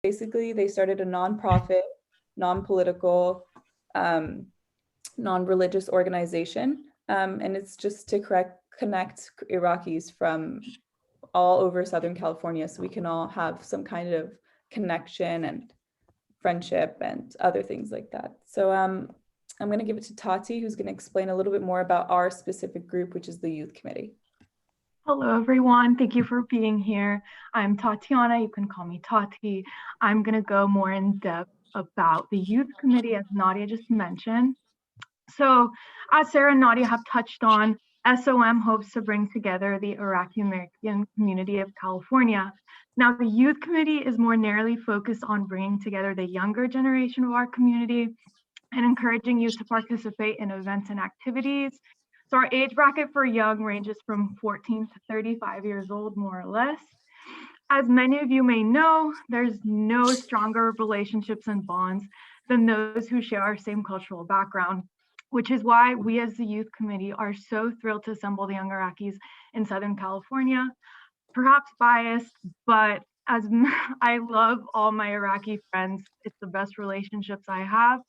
Basically, they started a nonprofit, non-political, non-religious organization, and it's just to connect Iraqis from all over Southern California, so we can all have some kind of connection and friendship and other things like that. So I'm going to give it to Tati, who's going to explain a little bit more about our specific group, which is the Youth Committee. Hello, everyone. Thank you for being here. I'm Tatiana. You can call me Tati. I'm going to go more in depth about the Youth Committee, as Nadia just mentioned. So, as Sarah and Nadia have touched on, SOM hopes to bring together the Iraqi American community of California. Now, the Youth Committee is more narrowly focused on bringing together the younger generation of our community and encouraging youth to participate in events and activities. So our age bracket for young ranges from 14 to 35 years old, more or less. As many of you may know, there's no stronger relationships and bonds than those who share our same cultural background, which is why we as the Youth Committee are so thrilled to assemble the young Iraqis in Southern California. Perhaps biased, but as I love all my Iraqi friends, it's the best relationships I have.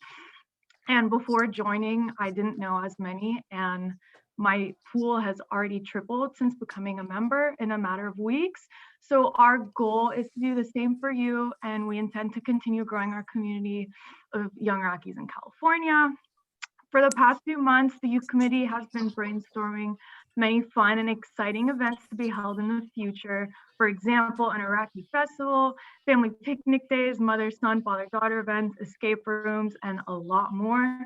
And before joining, I didn't know as many, and my pool has already tripled since becoming a member in a matter of weeks. So our goal is to do the same for you, and we intend to continue growing our community of young Iraqis in California. For the past few months, the Youth Committee has been brainstorming many fun and exciting events to be held in the future. For example, an Iraqi festival, family picnic days, mother-son, father-daughter events, escape rooms, and a lot more.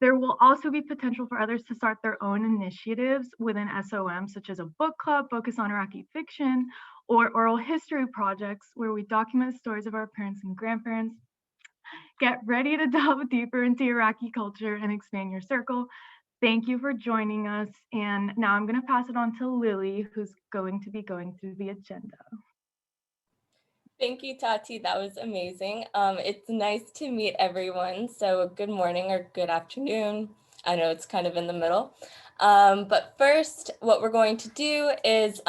There will also be potential for others to start their own initiatives within SOM, such as a book club focused on Iraqi fiction, or oral history projects where we document the stories of our parents and grandparents. Get ready to delve deeper into Iraqi culture and expand your circle. Thank you for joining us. And now I'm going to pass it on to Lily, who's going to be going through the agenda. Thank you, Tati. That was amazing. It's nice to meet everyone. So good morning or good afternoon. I know it's kind of in the middle. But first, what we're going to do is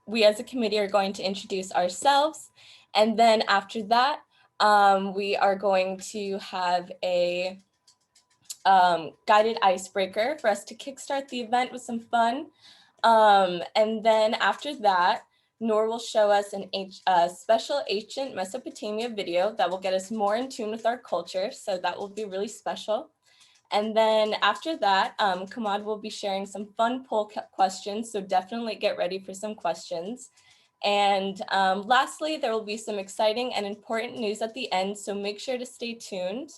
we as a committee are going to introduce ourselves. And then after that, we are going to have a guided icebreaker for us to kickstart the event with some fun. And then after that, Noor will show us a special ancient Mesopotamia video that will get us more in tune with our culture. So that will be really special. And then after that, Kamad will be sharing some fun poll questions. So definitely get ready for some questions. And lastly, there will be some exciting and important news at the end. So make sure to stay tuned.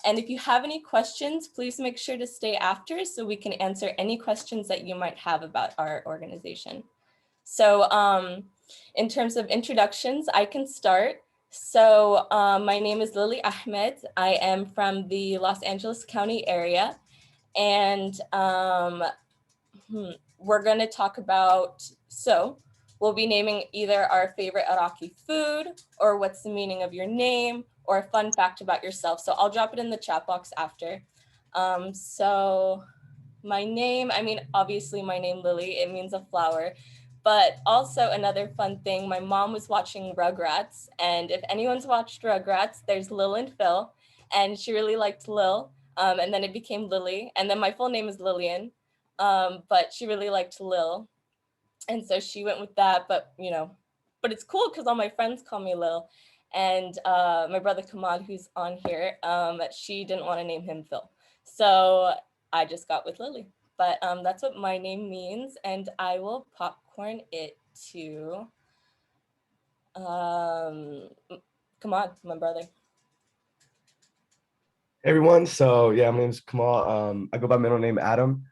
And if you have any questions, please make sure to stay after so we can answer any questions that you might have about our organization. So in terms of introductions, I can start. So my name is Lily Ahmed. I am from the Los Angeles County area. And we're going to talk about, we'll be naming either our favorite Iraqi food or what's the meaning of your name or a fun fact about yourself. So I'll drop it in the chat box after. So my name, obviously my name Lily, it means a flower. But also another fun thing, my mom was watching Rugrats, and if anyone's watched Rugrats, there's Lil and Phil, and she really liked Lil, and then it became Lily, and then my full name is Lillian, but she really liked Lil, and so she went with that, but it's cool because all my friends call me Lil, and my brother Kamad, who's on here, she didn't want to name him Phil, so I just got with Lily. But that's what my name means, and I will popcorn it to Kamad, my brother. Hey everyone, so yeah, my name is Kamal. I go by middle name Adam.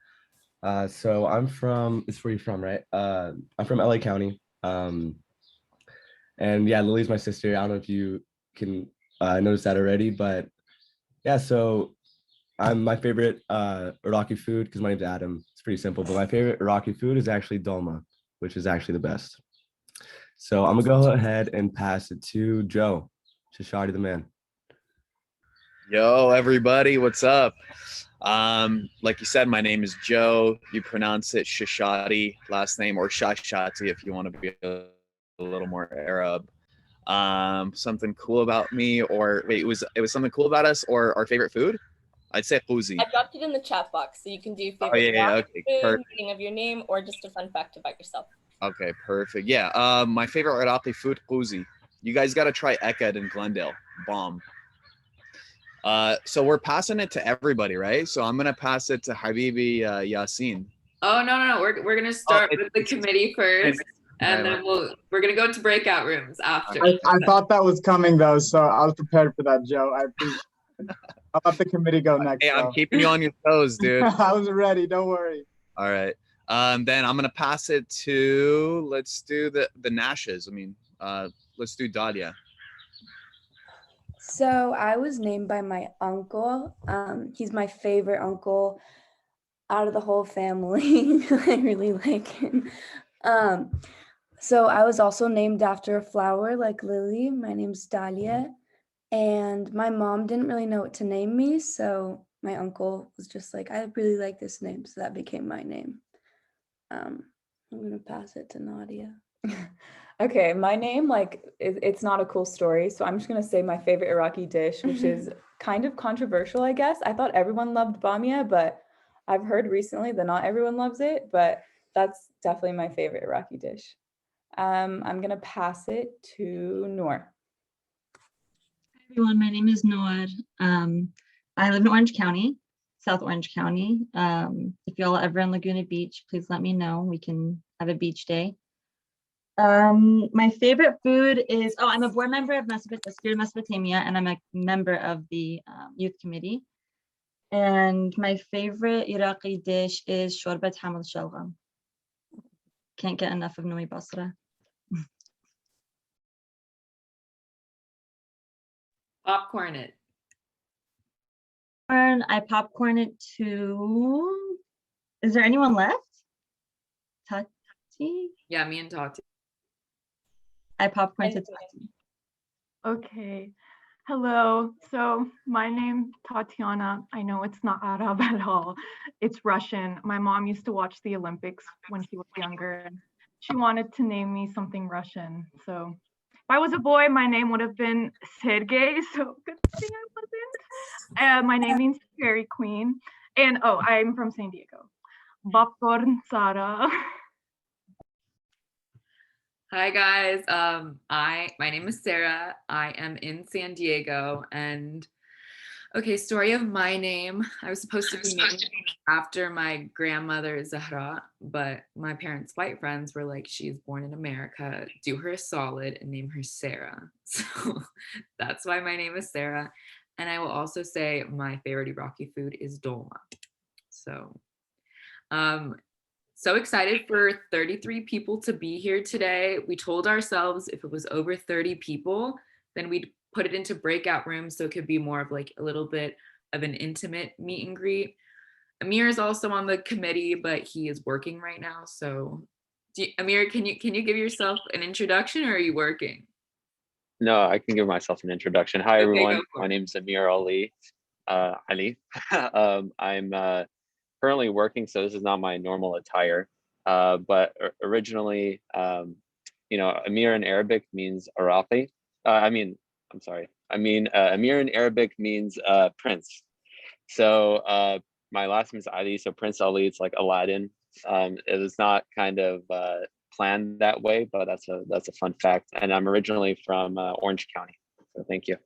So I'm from, it's where you're from, right? I'm from LA County. And yeah, Lily's my sister. I don't know if you can notice that already, but yeah, so my favorite Iraqi food, because my name's Adam, it's pretty simple, but my favorite Iraqi food is actually dolma, which is actually the best. So I'm gonna go ahead and pass it to Joe, Shashadi the man. Yo, everybody, what's up? Like you said, my name is Joe. You pronounce it Shashadi last name, or Shashati if you want to be a little more Arab. Something cool about me, or wait, it was something cool about us, or our favorite food? I'd say kuzi. I dropped it in the chat box, so you can do favorite yeah, Iraqi okay, food, perfect. meaning of your name, or just a fun fact about yourself. Okay, perfect. Yeah, my favorite Iraqi food, kuzi. You guys got to try Eked in Glendale. Bomb. So we're passing it to everybody, right? So I'm gonna pass it to Habibi Yasin. Oh no. We're gonna start with the committee first, and then we're gonna go into breakout rooms after. I thought that was coming though, so I was prepared for that, Joe. I appreciate it. I'll let the committee go next. Hey, I'm keeping you on your toes, dude. I was ready. Don't worry. All right. Then I'm gonna pass it to, let's do the Nashes. I mean, let's do Dahlia. So I was named by my uncle. He's my favorite uncle out of the whole family. I really like him. So I was also named after a flower like Lily. My name's Dahlia. And my mom didn't really know what to name me. So my uncle was just like, I really like this name. So that became my name. I'm going to pass it to Nadia. Okay, my name, like, it's not a cool story, so I'm just gonna say my favorite Iraqi dish, which is kind of controversial, I guess. I thought everyone loved bamia, but I've heard recently that not everyone loves it, but that's definitely my favorite Iraqi dish. I'm gonna pass it to Noor. Hi everyone, my name is Noor. I live in Orange County, South Orange County. If y'all are ever in Laguna Beach, please let me know. We can have a beach day. My favorite food is, I'm a board member of Spirit Mesopotamia, and I'm a member of the youth committee. And my favorite Iraqi dish is shorbat hamad shalgam. Can't get enough of Nomi Basra. Popcorn it. I popcorn it to, is there anyone left? Tati? Yeah, me and Tati. I popcorn to Tati. Okay. Hello. So my name's Tatiana. I know it's not Arab at all. It's Russian. My mom used to watch the Olympics when she was younger, and she wanted to name me something Russian. So if I was a boy, my name would have been Sergey. So good thing I wasn't. My name means fairy queen. And I'm from San Diego. Popcorn Sara. Hi guys. My name is Sarah. I am in San Diego, and okay, story of my name. I was supposed to be named after my grandmother Zahra, but my parents' white friends were like, she's born in America, do her a solid and name her Sarah. So that's why my name is Sarah. And I will also say my favorite Iraqi food is dolma. So excited for 33 people to be here today. We told ourselves if it was over 30 people, then we'd put it into breakout rooms so it could be more of like a little bit of an intimate meet and greet. Amir is also on the committee, but he is working right now. So Amir, can you give yourself an introduction, or are you working? No, I can give myself an introduction. Hi, Okay, everyone. My name is Amir Ali. I'm currently working, so this is not my normal attire. But originally, Amir in Arabic means Arafi. Amir in Arabic means prince. So my last name is Ali, so Prince Ali. It's like Aladdin. It is not kind of planned that way, but that's a fun fact. And I'm originally from Orange County. So thank you.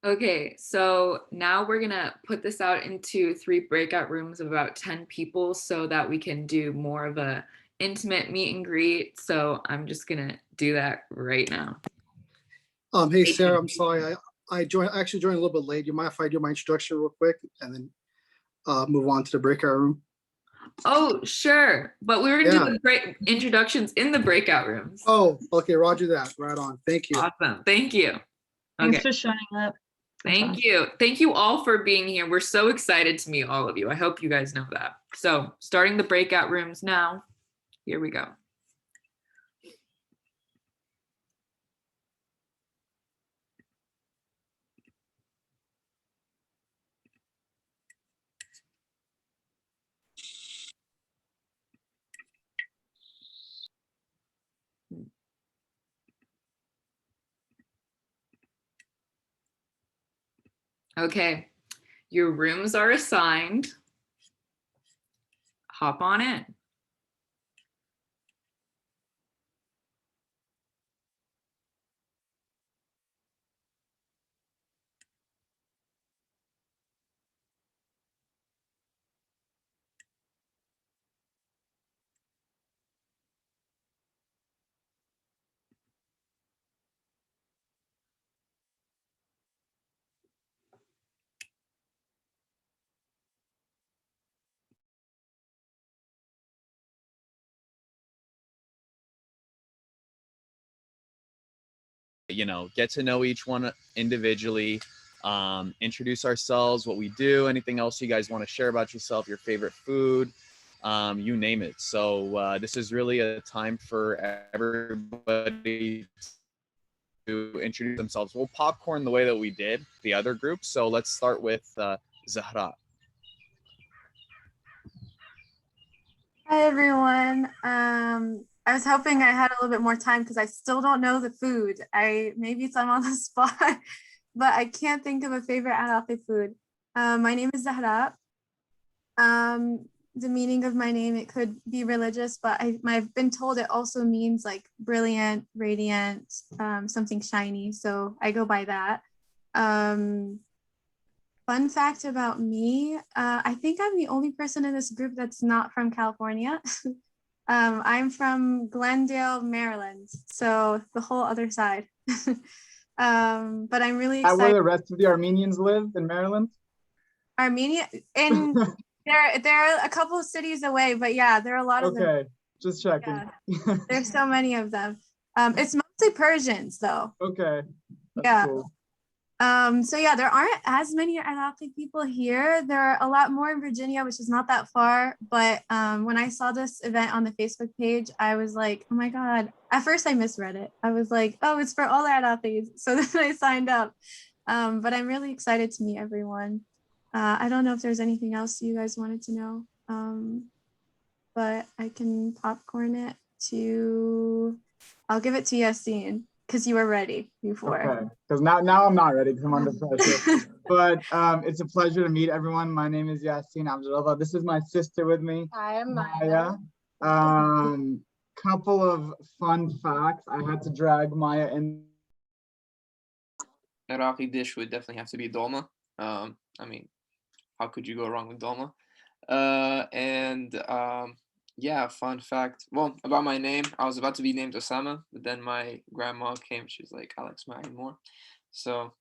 Okay, so now we're gonna put this out into 3 breakout rooms of about 10 people so that we can do more of a intimate meet and greet. So I'm just gonna do that right now. Hey Sarah, I'm sorry. I actually joined a little bit late. You mind if I do my introduction real quick and then move on to the breakout room? Oh, sure. But we were gonna do the great introductions in the breakout rooms. Oh, okay. Roger that. Right on. Thank you. Awesome. Thank you. Thanks Okay. for showing up. Thank you. Thank you all for being here. We're so excited to meet all of you. I hope you guys know that. So starting the breakout rooms now. Here we go. Okay, your rooms are assigned. Hop on in. You know, get to know each one individually, introduce ourselves, what we do, anything else you guys want to share about yourself, your favorite food, you name it. So this is really a time for everybody to introduce themselves. We'll popcorn the way that we did the other group. So let's start with Zahra. Hi everyone. I was hoping I had a little bit more time because I still don't know the food. Maybe it's on the spot, but I can't think of a favorite Arabi food. My name is Zahra. The meaning of my name, it could be religious, but I've been told it also means like brilliant, radiant, something shiny. So I go by that. Fun fact about me, I think I'm the only person in this group that's not from California. I'm from Glendale, Maryland, so the whole other side. But I'm really Is that where excited. the rest of the Armenians live, in Maryland? Armenia, and they're a couple of cities away, but yeah, there are a lot of them. Okay, just checking. Yeah, there's so many of them. It's mostly Persians though. Okay, that's Yeah. cool. So yeah, there aren't as many Iraqi people here. There are a lot more in Virginia, which is not that far. But when I saw this event on the Facebook page, I was like, oh my God. At first I misread it. I was like, oh, it's for all Iraqis. So then I signed up. But I'm really excited to meet everyone. I don't know if there's anything else you guys wanted to know. But I can popcorn it I'll give it to Yassine. Because you were ready before. Okay, because now I'm not ready because I'm under pressure. But it's a pleasure to meet everyone. My name is Yassine Abdullah. This is my sister with me. Hi, I'm Maya. Couple of fun facts. I had to drag Maya in. Iraqi dish would definitely have to be dolma. I mean, how could you go wrong with dolma? Yeah, fun fact. Well, about my name, I was about to be named Osama, but then my grandma came. She's like, Alex Moore. So,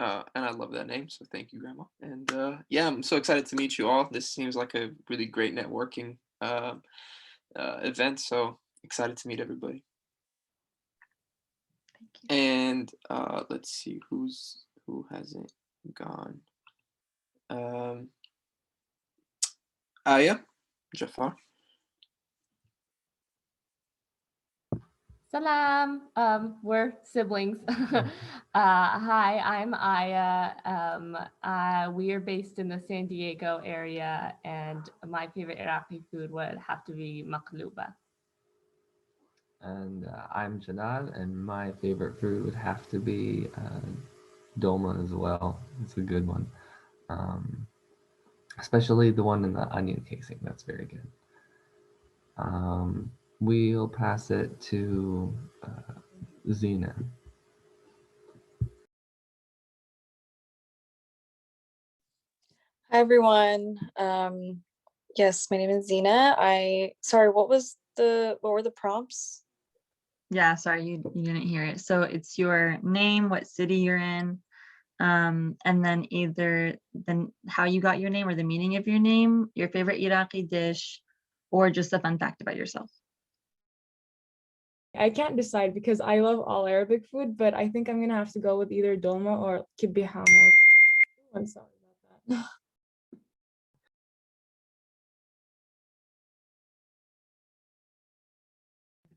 and I love that name. So thank you, Grandma. And yeah, I'm so excited to meet you all. This seems like a really great networking event. So excited to meet everybody. And let's see who hasn't gone. Aya, Jafar. Salam. We're siblings. Hi, I'm Aya. We are based in the San Diego area, and my favorite Iraqi food would have to be maqluba. And I'm Janad, and my favorite food would have to be dolma as well. It's a good one, especially the one in the onion casing. That's very good. We'll pass it to Zena. Hi everyone. Yes, my name is Zena. Sorry, what were the prompts? Yeah, sorry, you didn't hear it. So it's your name, what city you're in, and then either how you got your name or the meaning of your name, your favorite Iraqi dish, or just a fun fact about yourself. I can't decide because I love all Arabic food, but I think I'm gonna have to go with either dolma or kibbi hamur. I'm sorry about that.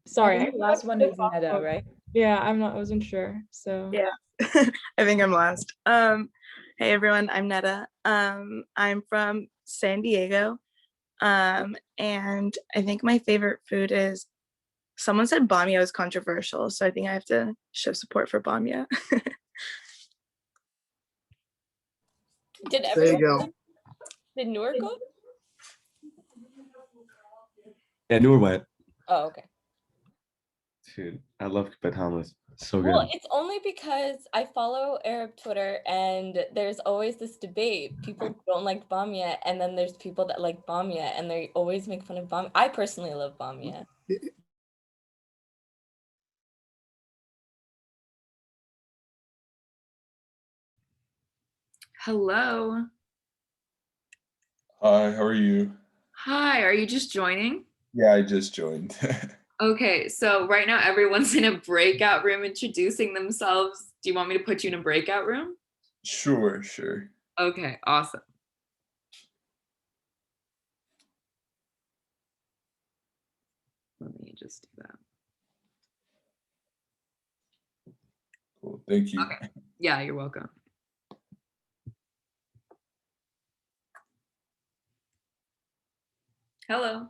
Sorry, I think the last one is Neda, right? Yeah, I wasn't sure. So yeah, I think I'm last. Hey everyone, I'm Neda. I'm from San Diego. And I think my favorite food is, someone said bamia was controversial, so I think I have to show support for bamia. Did There you everyone? go. Did Noor go? Yeah, Noor went. Oh, okay. Dude, I love Kibet hummus. So good. Well, it's only because I follow Arab Twitter and there's always this debate. People don't like bamia, and then there's people that like bamia, and they always make fun of bamia. I personally love bamia. Hello. Hi, how are you? Hi, are you just joining? Yeah, I just joined. Okay, so right now everyone's in a breakout room introducing themselves. Do you want me to put you in a breakout room? Sure, sure. Okay, awesome. Let me just do that. Cool, thank you. Okay, yeah, you're welcome. Hello.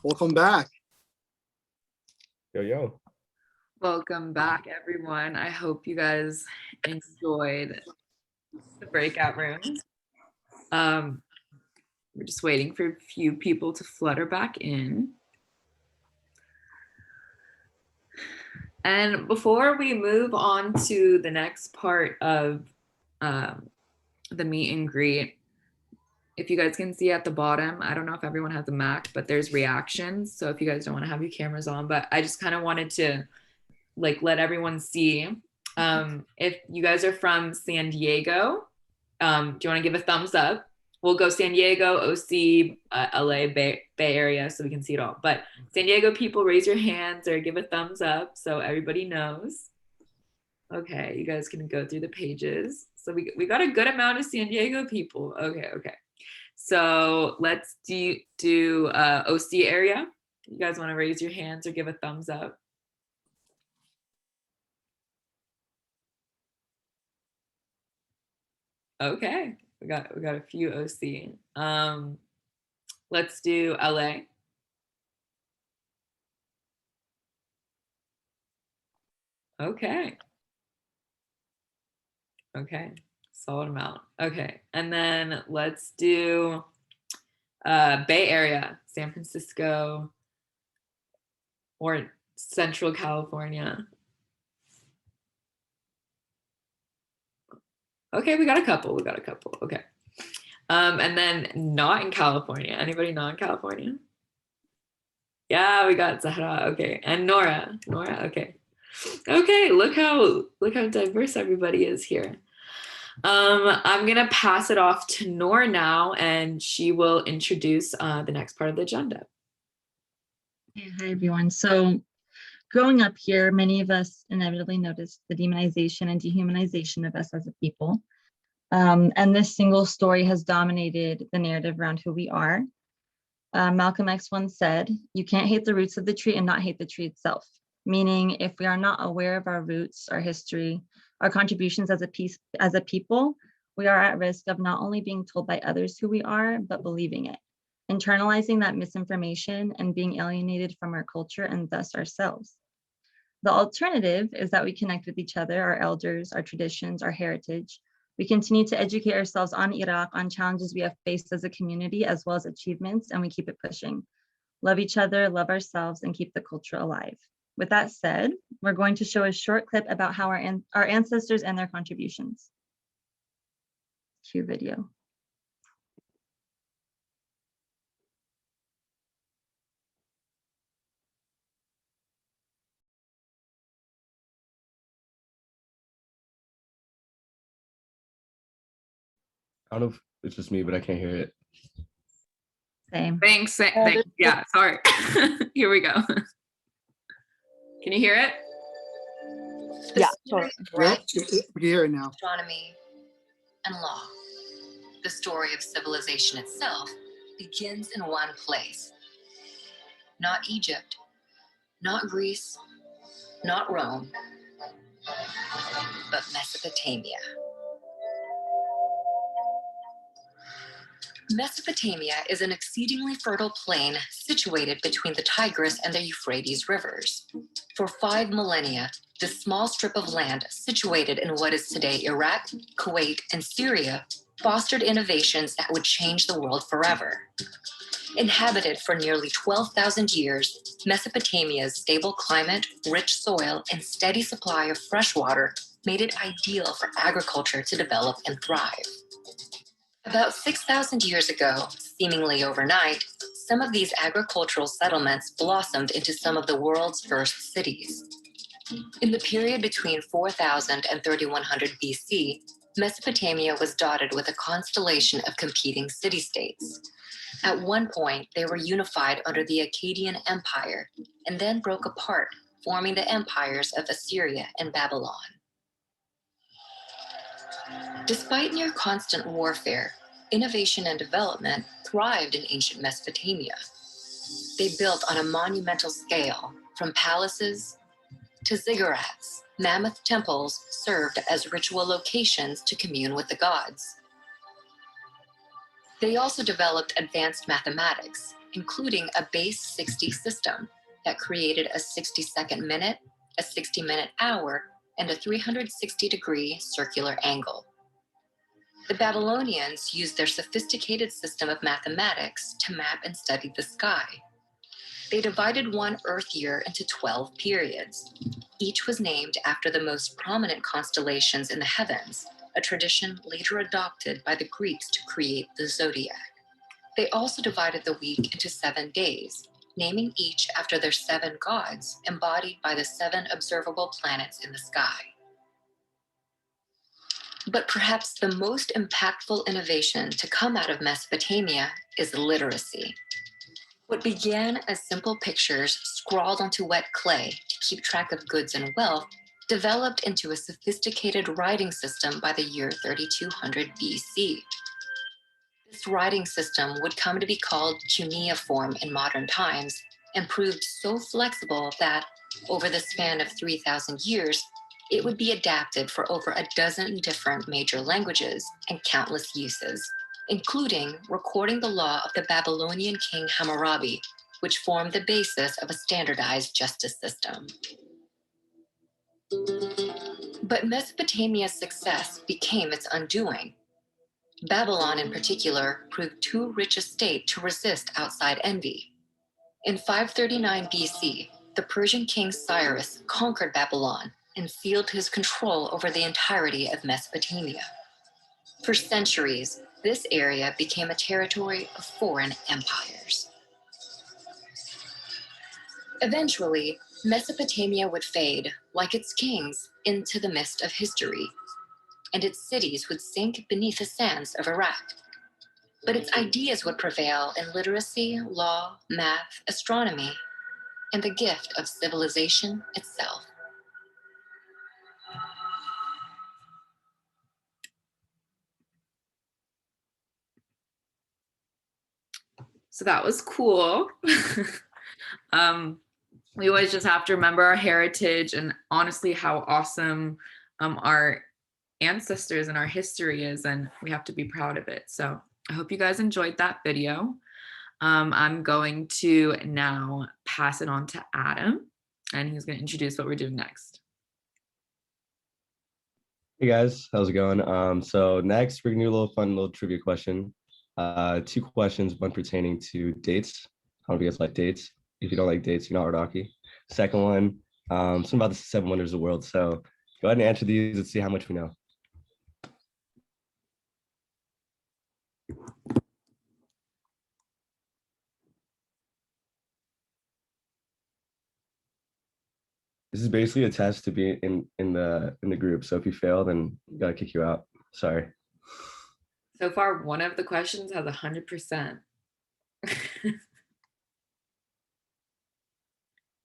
Welcome back. Yo, yo. Welcome back, everyone. I hope you guys enjoyed the breakout rooms. We're just waiting for a few people to flutter back in. And before we move on to the next part of the meet and greet, if you guys can see at the bottom, I don't know if everyone has a Mac, but there's reactions. So if you guys don't want to have your cameras on, but I just kind of wanted to let everyone see. If you guys are from San Diego, do you want to give a thumbs up? We'll go San Diego, OC, LA, Bay Area, so we can see it all. But San Diego people, raise your hands or give a thumbs up so everybody knows. Okay, you guys can go through the pages. So we got a good amount of San Diego people. Okay. So let's do OC area. You guys want to raise your hands or give a thumbs up? Okay, we got a few OC. Let's do LA. Okay, solid amount. Okay, and then let's do Bay Area, San Francisco or Central California. Okay, we got a couple. Okay. And then not in California. Anybody not in California? Yeah, we got Zahra. Okay, and Nora. Okay. Okay, look how diverse everybody is here. I'm gonna pass it off to Nora now, and she will introduce the next part of the agenda. Hi everyone. So growing up here, many of us inevitably noticed the demonization and dehumanization of us as a people. And this single story has dominated the narrative around who we are. Malcolm X once said, "You can't hate the roots of the tree and not hate the tree itself." Meaning, if we are not aware of our roots, our history, our contributions as a people, we are at risk of not only being told by others who we are, but believing it, internalizing that misinformation and being alienated from our culture and thus ourselves. The alternative is that we connect with each other, our elders, our traditions, our heritage. We continue to educate ourselves on Iraq, on challenges we have faced as a community, as well as achievements, and we keep it pushing. Love each other, love ourselves, and keep the culture alive. With that said, we're going to show a short clip about how our ancestors and their contributions. Cue video. I don't know if it's just me, but I can't hear it. Same. Thanks. Yeah, sorry. Here we go. Can you hear it? Yeah, sorry. Yep, we can hear it now. Astronomy and law. The story of civilization itself begins in one place. Not Egypt, not Greece, not Rome, but Mesopotamia. Mesopotamia is an exceedingly fertile plain situated between the Tigris and the Euphrates rivers. For 5 millennia, this small strip of land situated in what is today Iraq, Kuwait, and Syria fostered innovations that would change the world forever. Inhabited for nearly 12,000 years, Mesopotamia's stable climate, rich soil, and steady supply of fresh water made it ideal for agriculture to develop and thrive. About 6,000 years ago, seemingly overnight, some of these agricultural settlements blossomed into some of the world's first cities. In the period between 4000 and 3100 BC, Mesopotamia was dotted with a constellation of competing city-states. At one point, they were unified under the Akkadian Empire and then broke apart, forming the empires of Assyria and Babylon. Despite near constant warfare, innovation and development thrived in ancient Mesopotamia. They built on a monumental scale, from palaces to ziggurats. Mammoth temples served as ritual locations to commune with the gods. They also developed advanced mathematics, including a base 60 system, that created a 60-second minute, a 60-minute hour, and a 360-degree circular angle. The Babylonians used their sophisticated system of mathematics to map and study the sky. They divided one Earth year into 12 periods. Each was named after the most prominent constellations in the heavens, a tradition later adopted by the Greeks to create the zodiac. They also divided the week into 7 days, naming each after their 7 gods, embodied by the 7 observable planets in the sky. But perhaps the most impactful innovation to come out of Mesopotamia is literacy. What began as simple pictures scrawled onto wet clay to keep track of goods and wealth developed into a sophisticated writing system by the year 3200 BC. This writing system would come to be called cuneiform in modern times and proved so flexible that, over the span of 3,000 years, it would be adapted for over a dozen different major languages and countless uses, including recording the law of the Babylonian king Hammurabi, which formed the basis of a standardized justice system. But Mesopotamia's success became its undoing. Babylon, in particular, proved too rich a state to resist outside envy. In 539 BC, the Persian king Cyrus conquered Babylon and sealed his control over the entirety of Mesopotamia. For centuries, this area became a territory of foreign empires. Eventually, Mesopotamia would fade, like its kings, into the mist of history, and its cities would sink beneath the sands of Iraq. But its ideas would prevail in literacy, law, math, astronomy, and the gift of civilization itself. So that was cool. We always just have to remember our heritage and honestly how awesome our ancestors and our history is, and we have to be proud of it. So I hope you guys enjoyed that video. I'm going to now pass it on to Adam, and he's going to introduce what we're doing next. Hey guys, how's it going? So next we're gonna do a little fun little trivia question. 2 questions, one pertaining to dates. I don't know if you guys like dates. If you don't like dates, you're not Ardaki. Second one, something about the 7 wonders of the world. So go ahead and answer these and see how much we know. This is basically a test to be in the group. So if you fail, then we gotta kick you out. Sorry. So far, one of the questions has 100%.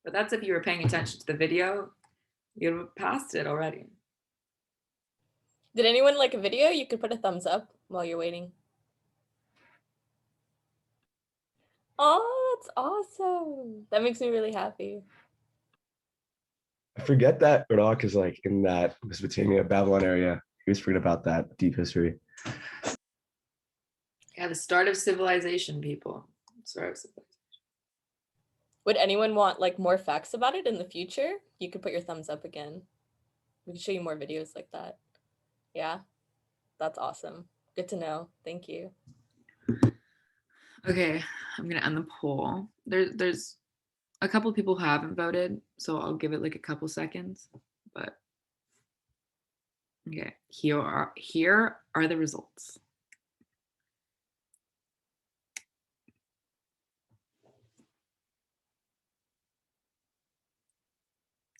But that's if you were paying attention to the video, you'd have passed it already. Did anyone like a video? You could put a thumbs up while you're waiting. Oh, that's awesome. That makes me really happy. I forget that Iraq is like in that Mesopotamia, Babylon area. He was forgetting about that deep history. Yeah, the start of civilization, people. Start of civilization. Would anyone want like more facts about it in the future? You could put your thumbs up again. We can show you more videos like that. Yeah, that's awesome. Good to know. Thank you. Okay, I'm gonna end the poll. There's a couple people who haven't voted, so I'll give it like a couple seconds. But okay, here are the results.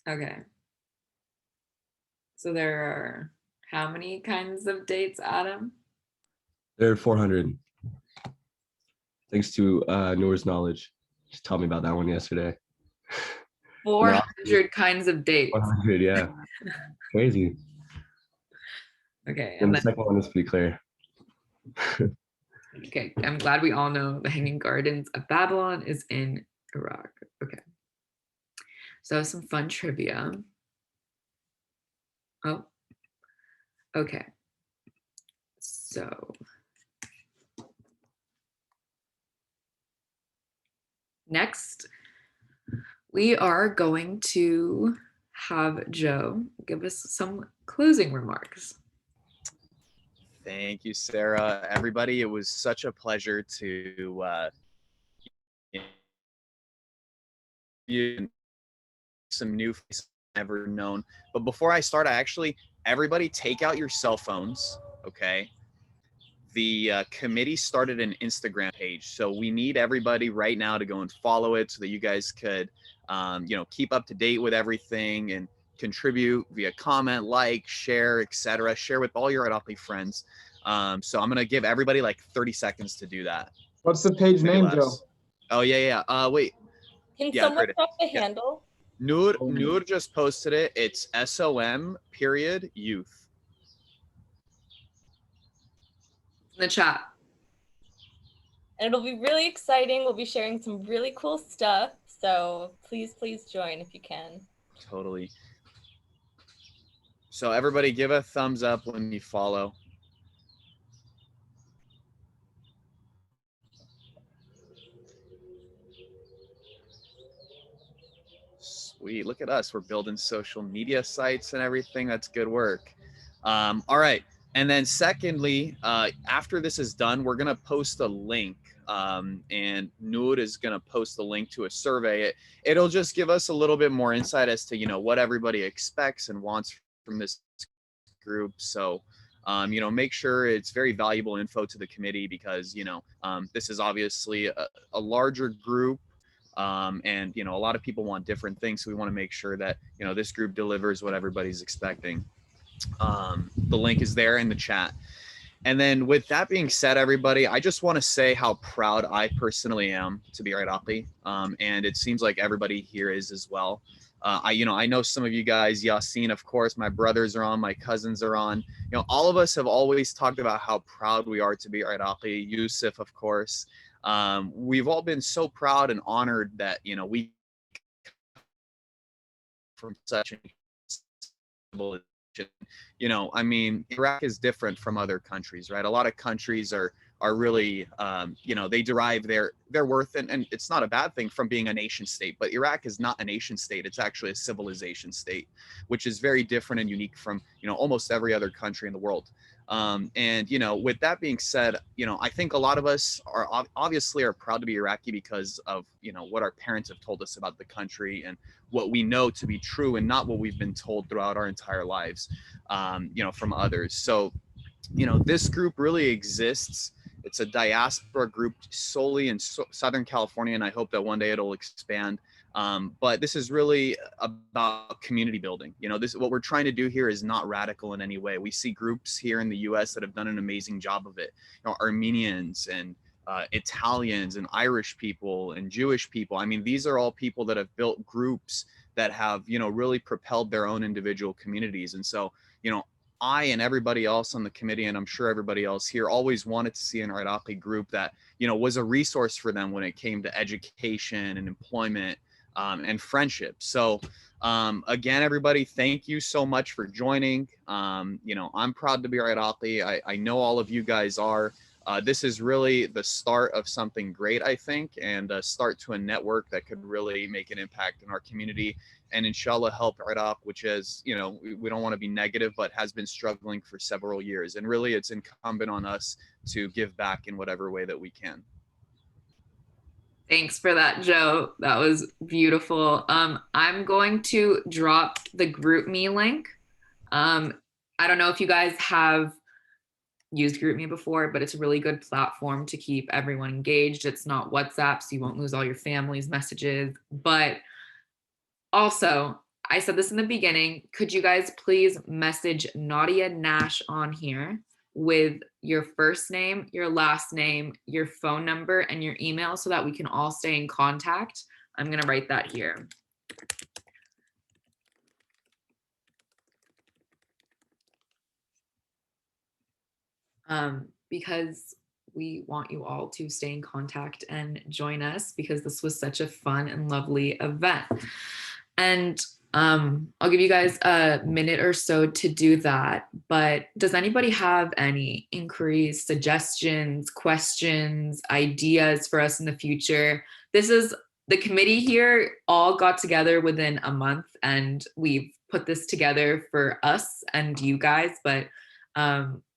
Okay. So there are how many kinds of dates, Adam? There are 400. Thanks to Noor's knowledge. She taught me about that one yesterday. 400 kinds of dates. 100, yeah. Crazy. Okay. And the second one is pretty clear. Okay, I'm glad we all know the Hanging Gardens of Babylon is in Iraq. Okay. So some fun trivia. Oh, okay. So next, We are going to have Joe give us some closing remarks. Thank you, Sarah. Everybody, it was such a pleasure to you some new faces I've never known. But before I start, everybody take out your cell phones, okay? The committee started an Instagram page, so we need everybody right now to go and follow it so that you guys could, keep up to date with everything and contribute via comment, like, share, etc. Share with all your Adopt friends. So I'm gonna give everybody like 30 seconds to do that. What's the page Maybe name, less. Joe? Oh yeah. Wait. Can Yeah, someone there it drop the is. Yeah. handle? Noor just posted it. It's SOM.youth. In the chat. And it'll be really exciting. We'll be sharing some really cool stuff. So please join if you can. Totally. So everybody give a thumbs up when you follow. Sweet, look at us. We're building social media sites and everything. That's good work. All right. And then secondly, after this is done, we're going to post a link and Noor is going to post the link to a survey. It'll just give us a little bit more insight as to, what everybody expects and wants from this group. So, make sure it's very valuable info to the committee because, this is obviously a larger group. And a lot of people want different things, so we want to make sure that this group delivers what everybody's expecting. The link is there in the chat. And then with that being said, everybody, I just want to say how proud I personally am to be Adopt. And it seems like everybody here is as well. I know some of you guys, Yassine, of course, my brothers are on, my cousins are on. All of us have always talked about how proud we are to be Adopt. Yusuf, of course. We've all been so proud and honored that, we from such an Iraq is different from other countries, right? A lot of countries are really, they derive their worth, and it's not a bad thing from being a nation state, but Iraq is not a nation state. It's actually a civilization state, which is very different and unique from, almost every other country in the world. And, with that being said, I think a lot of us are obviously proud to be Iraqi because of, what our parents have told us about the country and what we know to be true and not what we've been told throughout our entire lives, from others. So, this group really exists. It's a diaspora group solely in Southern California, and I hope that one day it'll expand. But this is really about community building. What we're trying to do here is not radical in any way. We see groups here in the U.S. that have done an amazing job of it. Armenians and Italians and Irish people and Jewish people. These are all people that have built groups that have, really propelled their own individual communities. And so, I and everybody else on the committee, and I'm sure everybody else here, always wanted to see an Adopt group that, was a resource for them when it came to education and employment and friendship. So again, everybody, thank you so much for joining. I'm proud to be Adopt. I know all of you guys are. This is really the start of something great, I think, and a start to a network that could really make an impact in our community and inshallah help Adopt, which is, we don't want to be negative, but has been struggling for several years. And really it's incumbent on us to give back in whatever way that we can. Thanks for that, Joe. That was beautiful. I'm going to drop the GroupMe link. I don't know if you guys have used GroupMe before, but it's a really good platform to keep everyone engaged. It's not WhatsApp, so you won't lose all your family's messages. But also, I said this in the beginning, could you guys please message Nadia Nash on here with your first name, your last name, your phone number, and your email so that we can all stay in contact? I'm going to write that here. Because we want you all to stay in contact and join us because this was such a fun and lovely event. And I'll give you guys a minute or so to do that. But does anybody have any inquiries, suggestions, questions, ideas for us in the future? This is the committee here all got together within a month, and we've put this together for us and you guys, but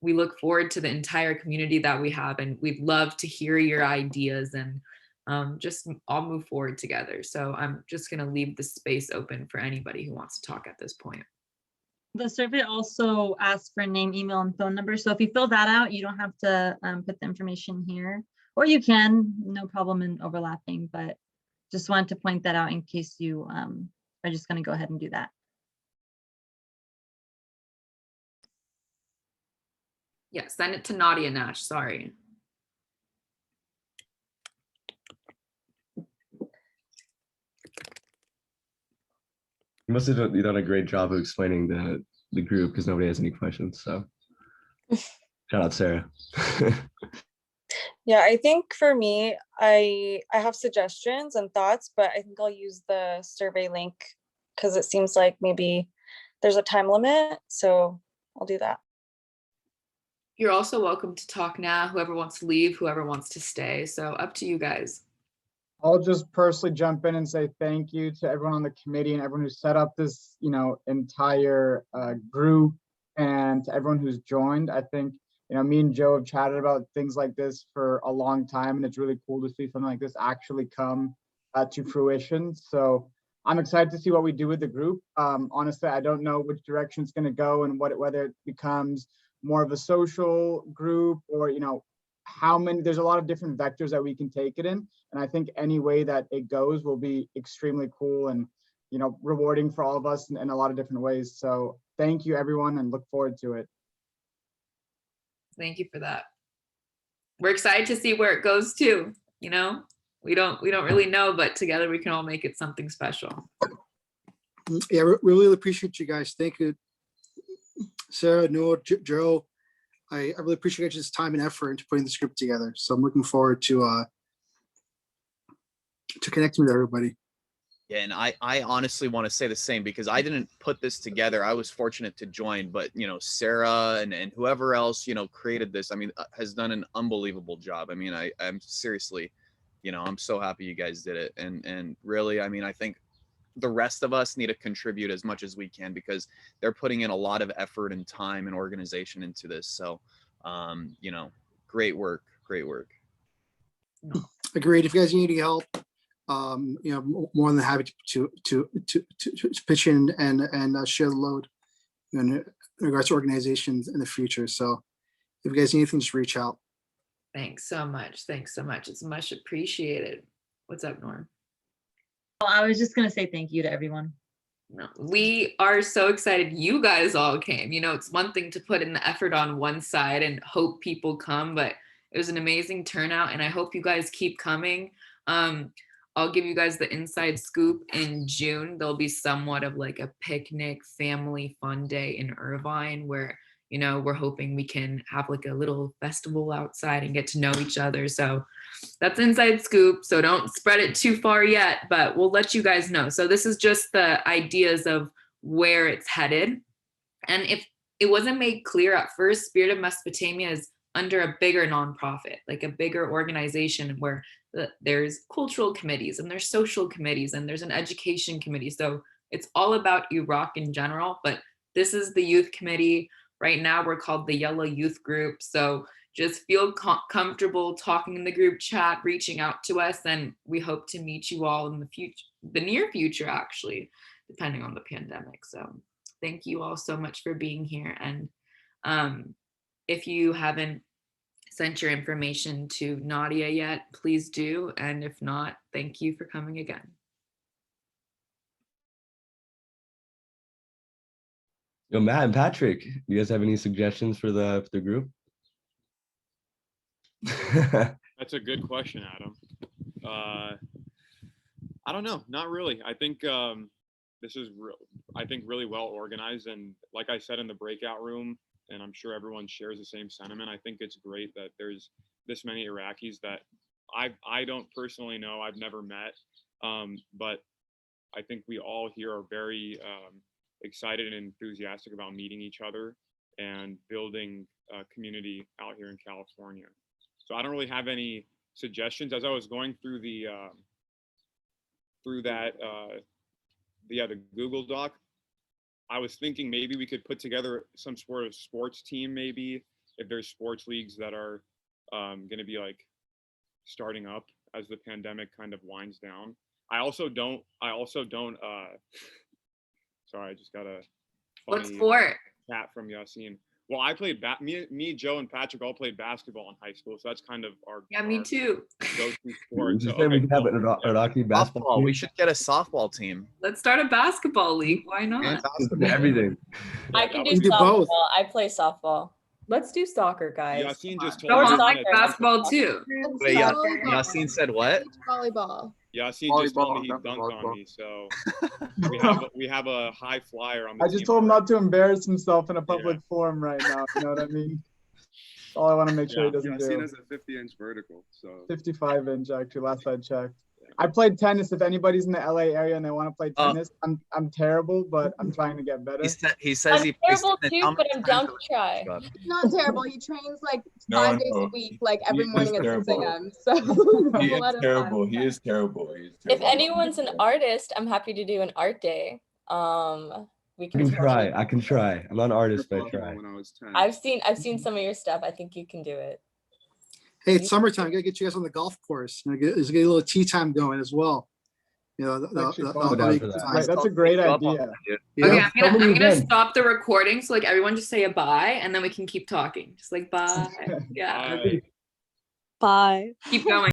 we look forward to the entire community that we have, and we'd love to hear your ideas and just all move forward together. So I'm just going to leave the space open for anybody who wants to talk at this point. The survey also asks for name, email, and phone number. So if you fill that out, you don't have to put the information here, or you can, no problem in overlapping, but just wanted to point that out in case you are just going to go ahead and do that. Yeah, send it to Nadia Nash, sorry. You must have done a great job of explaining the group because nobody has any questions. So shout out Sarah. Yeah, I think for me, I have suggestions and thoughts, but I think I'll use the survey link because it seems like maybe there's a time limit. So I'll do that. You're also welcome to talk now, whoever wants to leave, whoever wants to stay. So up to you guys. I'll just personally jump in and say thank you to everyone on the committee and everyone who set up this, entire group, and to everyone who's joined. I think, me and Joe have chatted about things like this for a long time, and it's really cool to see something like this actually come to fruition. So I'm excited to see what we do with the group. Honestly, I don't know which direction it's going to go and whether it becomes more of a social group or, there's a lot of different vectors that we can take it in. And I think any way that it goes will be extremely cool and, rewarding for all of us in a lot of different ways. So thank you, everyone, and look forward to it. Thank you for that. We're excited to see where it goes too. We don't really know, but together we can all make it something special. Yeah, we really appreciate you guys. Thank you, Sarah, Noah, Joe. I really appreciate this time and effort into putting this group together. So I'm looking forward to connecting with everybody. Yeah, and I honestly want to say the same because I didn't put this together. I was fortunate to join, but Sarah and whoever else created this, has done an unbelievable job. I'm seriously, I'm so happy you guys did it, and really, I think the rest of us need to contribute as much as we can because they're putting in a lot of effort and time and organization into this. So, great work. Agreed. If you guys need any help, more than happy to pitch in and share the load in regards to organizations in the future. So if you guys need anything, just reach out. Thanks so much. It's much appreciated. What's up, Norm? Well, I was just going to say thank you to everyone. No, we are so excited you guys all came. It's one thing to put in the effort on one side and hope people come, but it was an amazing turnout, and I hope you guys keep coming. I'll give you guys the inside scoop. In June, there'll be somewhat of like a picnic family fun day in Irvine where, we're hoping we can have like a little festival outside and get to know each other. So that's inside scoop. So don't spread it too far yet, but we'll let you guys know. So this is just the ideas of where it's headed. And if it wasn't made clear at first, Spirit of Mesopotamia is under a bigger nonprofit, like a bigger organization where there's cultural committees and there's social committees and there's an education committee. So it's all about Iraq in general, but this is the youth committee. Right now we're called the Yalla Youth Group. So just feel comfortable talking in the group chat, reaching out to us, and we hope to meet you all in the near future, actually, depending on the pandemic. So thank you all so much for being here. And if you haven't sent your information to Nadia yet, please do. And if not, thank you for coming again. Yo, Matt and Patrick, you guys have any suggestions for the group? That's a good question, Adam. I don't know, not really. I think this is really well organized, and like I said in the breakout room, and I'm sure everyone shares the same sentiment, I think it's great that there's this many Iraqis that I don't personally know, I've never met, but I think we all here are very excited and enthusiastic about meeting each other and building a community out here in California. So I don't really have any suggestions. As I was going through the through that, the Google Doc, I was thinking maybe we could put together some sort of sports team, maybe if there's sports leagues that are going to be like starting up as the pandemic kind of winds down. I also don't sorry, I just got a What funny sport? chat from Yasin. Well, I played me, Joe, and Patrick all played basketball in high school, so that's kind of our Me too. go-to sport. Just So, say we okay, can have an Iraqi basketball Softball. team. We should get a softball team. Let's start a basketball league. Why not? Fantastic. Everything. I can do We do softball. both. I play softball. Let's do soccer, guys. Yasin just Go told me. on, he's gonna- basketball too. Wait, Yasin said what? Volleyball. Yasin just told me he Volleyball, dunked on volleyball. me, so we have a high flyer on the I team. just told him not to embarrass himself in a public forum right now. You know what I mean? That's all I want to make sure he doesn't Yasin do. has a 50-inch vertical, so 55-inch actually. Last I checked. I played tennis. If anybody's in the LA area and they want to play tennis, I'm terrible, but I'm trying to get better. He says I'm he plays terrible tennis. too, How but many I'm times down a to try. week? He's not terrible. He trains like No, 5 days a no. week, like He every is morning at 6 terrible. a.m. So he we'll is let him terrible. have He is terrible. He is If terrible. anyone's an artist, I'm happy to do an art day. We I can can try. I can try. I'm not an artist, but I try. When I was 10. I've seen some of your stuff. I think you can do it. Hey, it's summertime. Gotta get you guys on the golf course. Let's get a little tea time going as well. You know, That's a great idea. Okay, I'm gonna stop the recording so like everyone just say a bye and then we can keep talking. Just like bye. Yeah. Bye. Keep going.